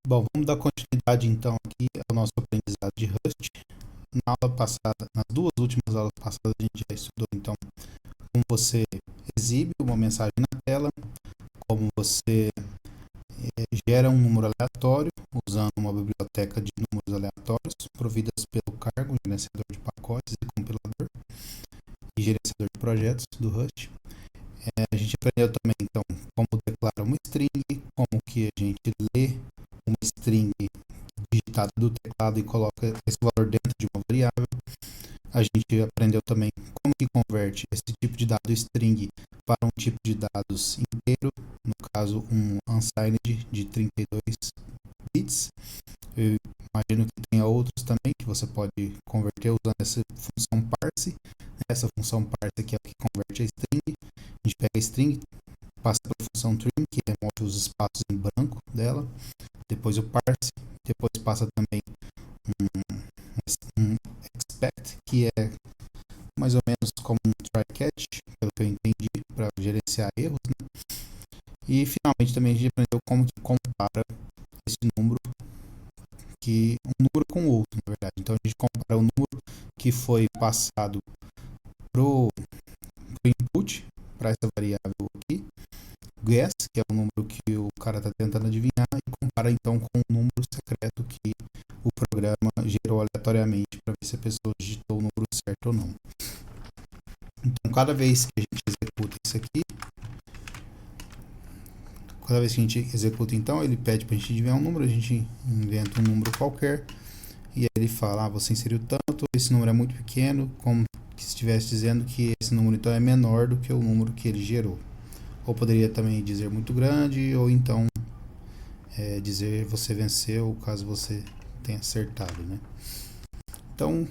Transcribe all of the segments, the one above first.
Bom, vamos dar continuidade então aqui ao nosso aprendizado de Rust. Na aula passada, nas duas últimas aulas passadas, a gente já estudou então como você exibe uma mensagem na tela, como você gera um número aleatório usando uma biblioteca de números aleatórios providas pelo cargo, gerenciador de pacotes e compilador e gerenciador de projetos do Rust. A gente aprendeu também então como declara uma string, como que a gente lê uma string digitada do teclado e coloca esse valor dentro de uma variável. A gente aprendeu também como que converte esse tipo de dado string para um tipo de dados inteiro, no caso um unsigned de 32 bits. Eu imagino que tenha outros também que você pode converter usando essa função parse. Essa função parse aqui é a que converte a string. A gente pega a string, passa para a função trim, que remove os espaços em branco dela, depois o parse, depois passa também um expect, que é mais ou menos como um try-catch, pelo que eu entendi, para gerenciar erros, né? E finalmente também a gente aprendeu como que compara esse número, que um número com o outro, na verdade. Então a gente compara o número que foi passado pro input, para essa variável aqui, guess, que é o número que o cara está tentando adivinhar, e compara então com o número secreto que o programa gerou aleatoriamente para ver se a pessoa digitou o número certo ou não. Então, cada vez que a gente executa isso aqui, então, ele pede para a gente adivinhar um número, a gente inventa um número qualquer, e aí ele fala, você inseriu tanto, esse número é muito pequeno, como se estivesse dizendo que esse número então é menor do que o número que ele gerou. Ou poderia também dizer muito grande, ou então dizer você venceu, caso você tenha acertado, né? Então,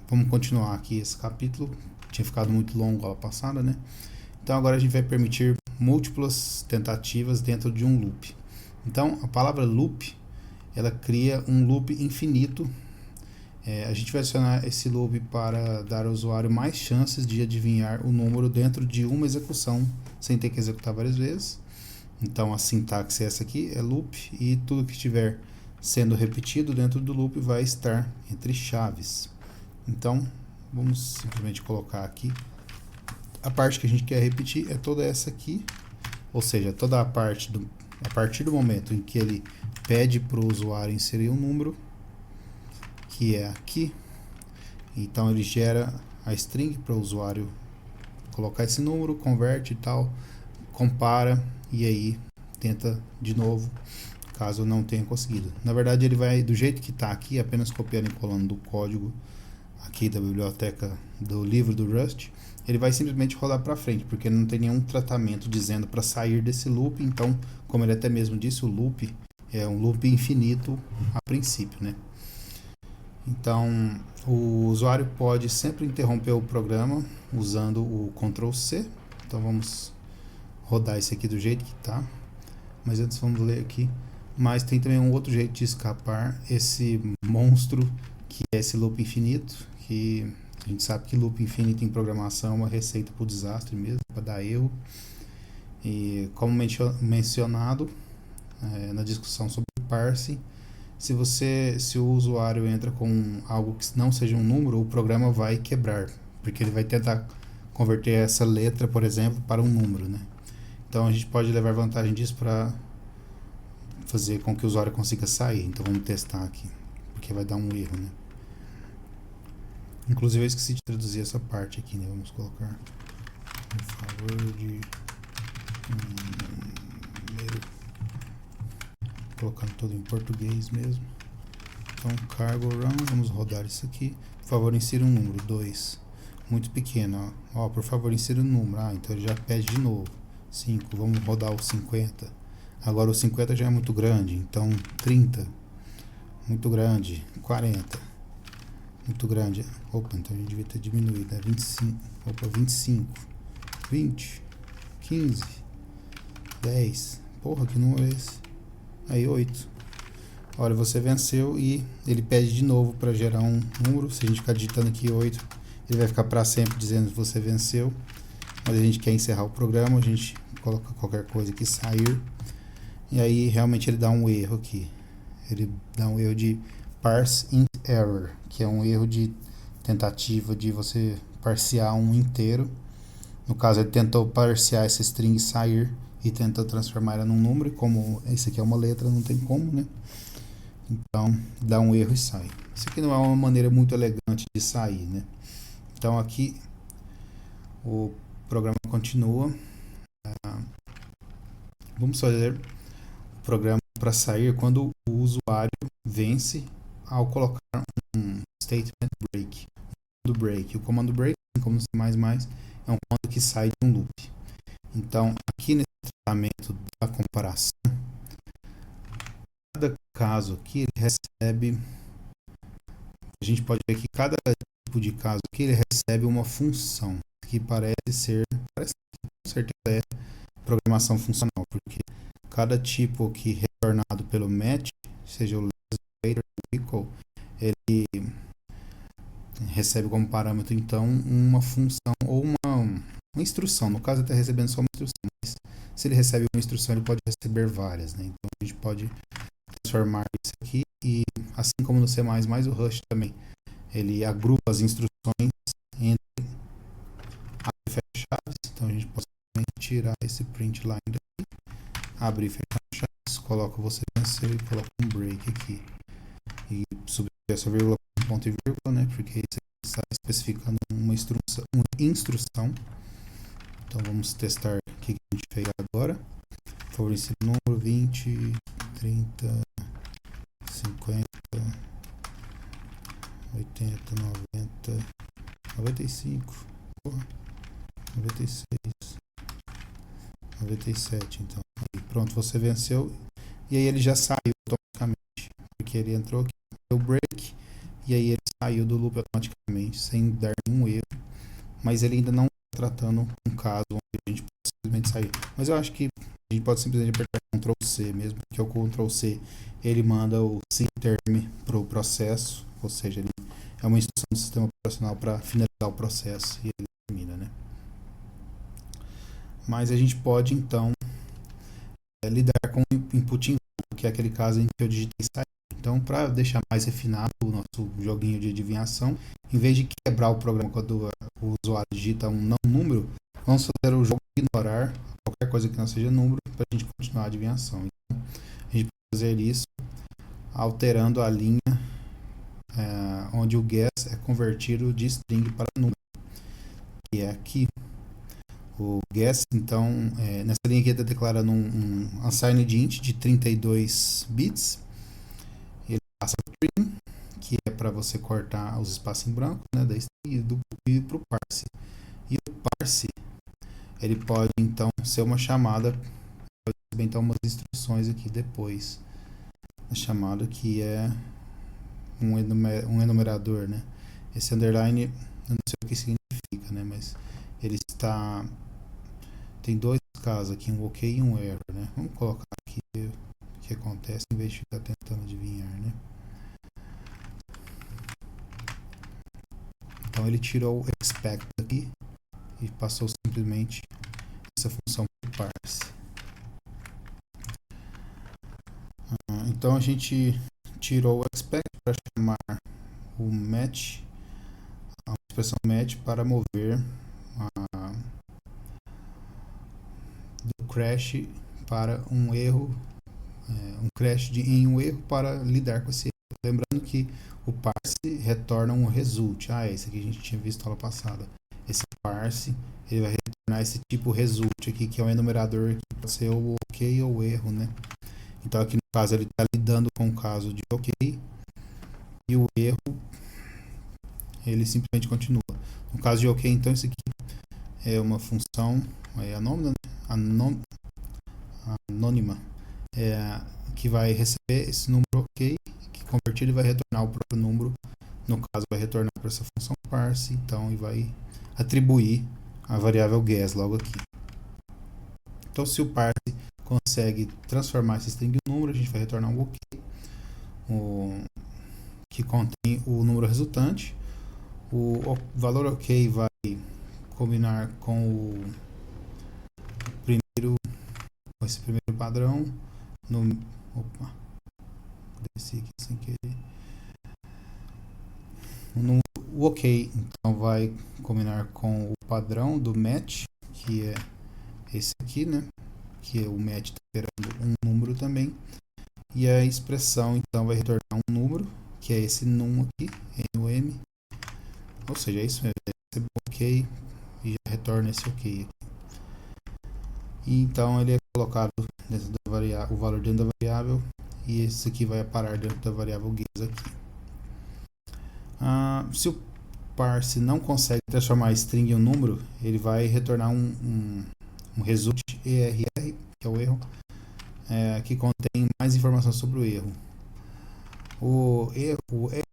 vamos continuar aqui esse capítulo. Tinha ficado muito longo a aula passada, né? Então, agora a gente vai permitir múltiplas tentativas dentro de um loop. Então, a palavra loop, ela cria um loop infinito. A gente vai adicionar esse loop para dar ao usuário mais chances de adivinhar o número dentro de uma execução, sem ter que executar várias vezes. Então a sintaxe é essa aqui, é loop, e tudo que estiver sendo repetido dentro do loop vai estar entre chaves. Então vamos simplesmente colocar aqui. A parte que a gente quer repetir é toda essa aqui, ou seja, toda a partir do momento em que ele pede para o usuário inserir um número, que é aqui. Então ele gera a string para o usuário colocar esse número, converte e tal, compara e aí tenta de novo, caso não tenha conseguido. Na verdade ele vai do jeito que está aqui, apenas copiando e colando do código aqui da biblioteca do livro do Rust, ele vai simplesmente rodar para frente, porque não tem nenhum tratamento dizendo para sair desse loop. Então, como ele até mesmo disse, o loop é um loop infinito a princípio, né? Então, o usuário pode sempre interromper o programa usando o Ctrl C. Então, vamos rodar isso aqui do jeito que está. Mas antes vamos ler aqui. Mas tem também um outro jeito de escapar esse monstro, que é esse loop infinito, que a gente sabe que loop infinito em programação é uma receita para o desastre mesmo, para dar erro. E como mencionado na discussão sobre parse, se o usuário entra com algo que não seja um número, o programa vai quebrar, porque ele vai tentar converter essa letra, por exemplo, para um número, né? Então a gente pode levar vantagem disso para fazer com que o usuário consiga sair. Então vamos testar aqui, porque vai dar um erro, né? Inclusive eu esqueci de traduzir essa parte aqui, né? Vamos colocar em favor de número, colocando tudo em português mesmo. Então, cargo run, vamos rodar isso aqui. Por favor, insira um número, 2. Muito pequeno, ó. Por favor, insira um número. Então ele já pede de novo. 5, vamos rodar o 50. Agora o 50 já é muito grande, então 30. Muito grande. 40. Muito grande. Opa, então a gente devia ter diminuído, né? 25. Opa, 25. 20. 15. 10. Porra, que número é esse? Aí, 8. Olha, você venceu e ele pede de novo para gerar um número. Se a gente ficar digitando aqui 8, ele vai ficar para sempre dizendo que você venceu. Mas a gente quer encerrar o programa, a gente coloca qualquer coisa aqui, sair. E aí realmente ele dá um erro aqui. Ele dá um erro de parse int error, que é um erro de tentativa de você parsear um inteiro. No caso, ele tentou parsear essa string sair e tentou transformar ela num número, e como esse aqui é uma letra, não tem como, né? Então, dá um erro e sai. Isso aqui não é uma maneira muito elegante de sair, né? Então, aqui o programa continua. Vamos fazer o programa para sair quando o usuário vence ao colocar um statement break. O comando break, como no C++, é um comando que sai de um loop. Então, aqui nesse tratamento da comparação, cada caso aqui ele recebe, a gente pode ver que cada tipo de caso aqui ele recebe uma função que parece com certeza é programação funcional, porque cada tipo aqui retornado pelo match, seja o less, greater, equal, ele recebe como parâmetro então uma função ou uma instrução. No caso ele está recebendo só uma instrução, mas se ele recebe uma instrução ele pode receber várias, né? Então a gente pode transformar isso aqui, e assim como no C++, o Rush também, ele agrupa as instruções entre abre e fecha chaves. Então a gente pode tirar esse print line daqui, abrir e fechar chaves, coloca você venceu e coloca um break aqui e substitui essa vírgula com ponto e vírgula, né? Porque isso está especificando uma instrução. Então vamos testar o que a gente fez agora. Favorecer número 20, 30, 50, 80, 90, 95, 96, 97. Então, aí, pronto, você venceu. E aí ele já saiu automaticamente, porque ele entrou aqui, deu break, e aí ele saiu do loop automaticamente, sem dar nenhum erro. Mas ele ainda não está tratando um caso onde a gente pode simplesmente sair. Mas eu acho que a gente pode simplesmente apertar Ctrl C mesmo, porque o Ctrl C ele manda o term para o processo, ou seja, ele é uma instrução do sistema operacional para finalizar o processo e ele termina, né? Mas a gente pode então lidar com o input invalid, que é aquele caso em que eu digitei sair. Então, para deixar mais refinado o nosso joguinho de adivinhação, em vez de quebrar o programa quando o usuário digita um não número, vamos fazer o jogo ignorar qualquer coisa que não seja número para a gente continuar a adivinhação. Então, a gente pode fazer isso alterando a linha onde o guess é convertido de string para número, que é aqui. O guess, então, nessa linha aqui está declarando um assigned int de 32 bits. Ele passa o trim, que é para você cortar os espaços em branco, né, da string, e para o parse. E o parse, ele pode então ser uma chamada, pode receber então umas instruções aqui depois da chamada, que é um enumerador, né? Esse underline, eu não sei o que significa, né, mas ele está, tem dois casos aqui, um ok e um error, né? Vamos colocar aqui o que acontece em vez de ficar tentando adivinhar, né? Então ele tirou o expect aqui e passou simplesmente essa função para parse. Então a gente tirou o expect para chamar o match, a expressão match, para mover do crash para um erro, um crash em um erro, para lidar com esse erro. Lembrando que o parse retorna um result. Esse aqui a gente tinha visto na aula passada. Esse parse ele vai retornar esse tipo result aqui, que é um enumerador que pode ser o ok ou o erro, né? Então aqui no caso ele está lidando com o caso de ok, e o erro ele simplesmente continua. No caso de ok, então isso aqui é uma função anônima, que vai receber esse número ok, que convertido vai retornar o próprio número. No caso vai retornar para essa função parse, então, e vai atribuir a variável guess logo aqui. Então se o parse consegue transformar esse string em número, a gente vai retornar um ok, que contém o número resultante. O valor ok vai combinar com esse primeiro padrão. sem querer. O OK, então, vai combinar com o padrão do match, que é esse aqui, né? Que é o match está esperando um número também. E a expressão, então, vai retornar um número, que é esse num aqui, NUM. Ou seja, é isso mesmo, recebe o OK e já retorna esse OK aqui. E então ele é colocado dentro da variável, o valor dentro da variável, e esse aqui vai parar dentro da variável guess aqui. Se o parse não consegue transformar a string em um número, ele vai retornar um result ERR, que é o erro, que contém mais informação sobre o erro. O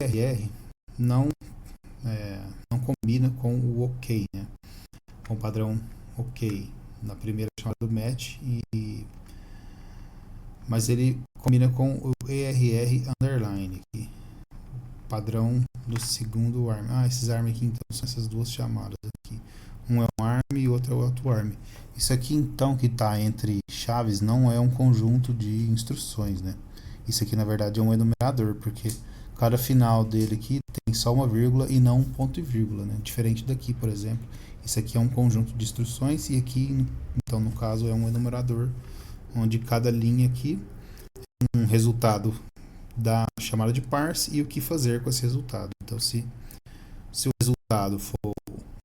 ERR não combina com o OK, né? Com o padrão OK na primeira chamada do match, mas ele combina com o ERR underline aqui, padrão do segundo arm. Esses arm aqui então são essas duas chamadas aqui. Um é um arm e o outro é o outro arm. Isso aqui então que está entre chaves não é um conjunto de instruções, né? Isso aqui na verdade é um enumerador, porque cada final dele aqui tem só uma vírgula e não um ponto e vírgula, né? Diferente daqui, por exemplo. Isso aqui é um conjunto de instruções e aqui, então no caso, é um enumerador, onde cada linha aqui é um resultado da chamada de parse e o que fazer com esse resultado. Então, se o resultado for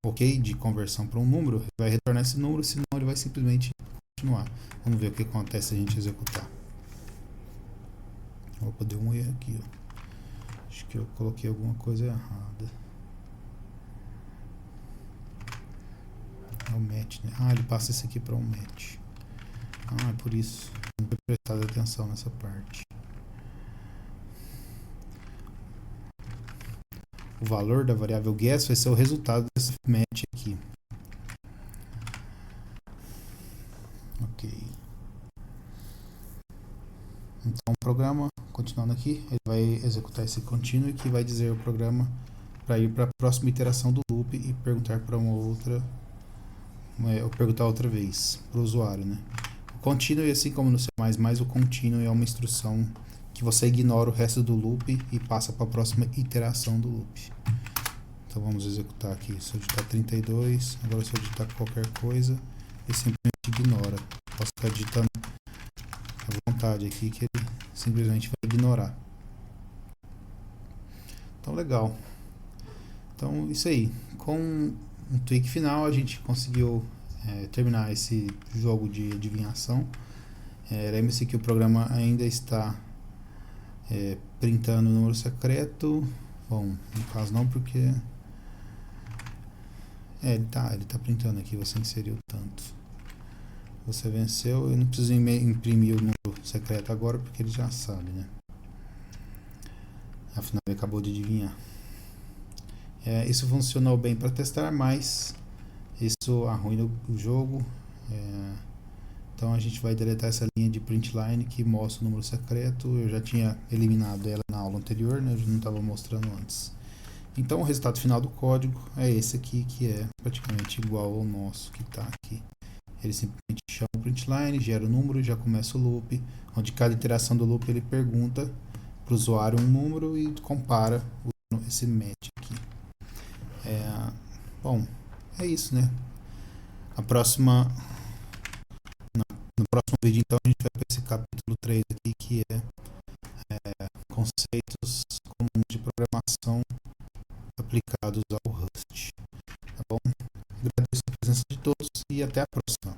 OK de conversão para um número, ele vai retornar esse número, senão ele vai simplesmente continuar. Vamos ver o que acontece se a gente executar. Opa, deu um erro aqui, ó. Acho que eu coloquei alguma coisa errada. É o match, né? Ele passa esse aqui para um match. É por isso. Não tinha prestado atenção nessa parte. O valor da variável guess vai ser o resultado desse match aqui. Ok. Então o programa, continuando aqui, ele vai executar esse continue que vai dizer o programa para ir para a próxima iteração do loop e perguntar para uma outra, ou perguntar outra vez para o usuário, né? O continue, assim como no C++, o continue é uma instrução que você ignora o resto do loop e passa para a próxima iteração do loop. Então vamos executar aqui. Se eu digitar 32, agora se eu digitar qualquer coisa, ele simplesmente ignora. Posso ficar digitando à vontade aqui que ele simplesmente vai ignorar. Então legal. Então isso aí. Com um tweak final a gente conseguiu terminar esse jogo de adivinhação. Lembre-se que o programa ainda está printando o número secreto. Bom, no caso não, porque ele tá printando aqui, você inseriu tanto. Você venceu, eu não preciso imprimir o número secreto agora, porque ele já sabe, né? Afinal, ele acabou de adivinhar. Isso funcionou bem para testar, mas isso arruina o jogo. Então a gente vai deletar essa linha de printline que mostra o número secreto. Eu já tinha eliminado ela na aula anterior, né? Eu não estava mostrando antes. Então o resultado final do código é esse aqui, que é praticamente igual ao nosso que está aqui. Ele simplesmente chama o printline, gera o número e já começa o loop, onde cada iteração do loop ele pergunta para o usuário um número e compara esse match aqui. Bom, é isso, né? No próximo vídeo, então, a gente vai para esse capítulo 3 aqui, que é conceitos comuns de programação aplicados ao Rust. Tá bom? Agradeço a presença de todos e até a próxima.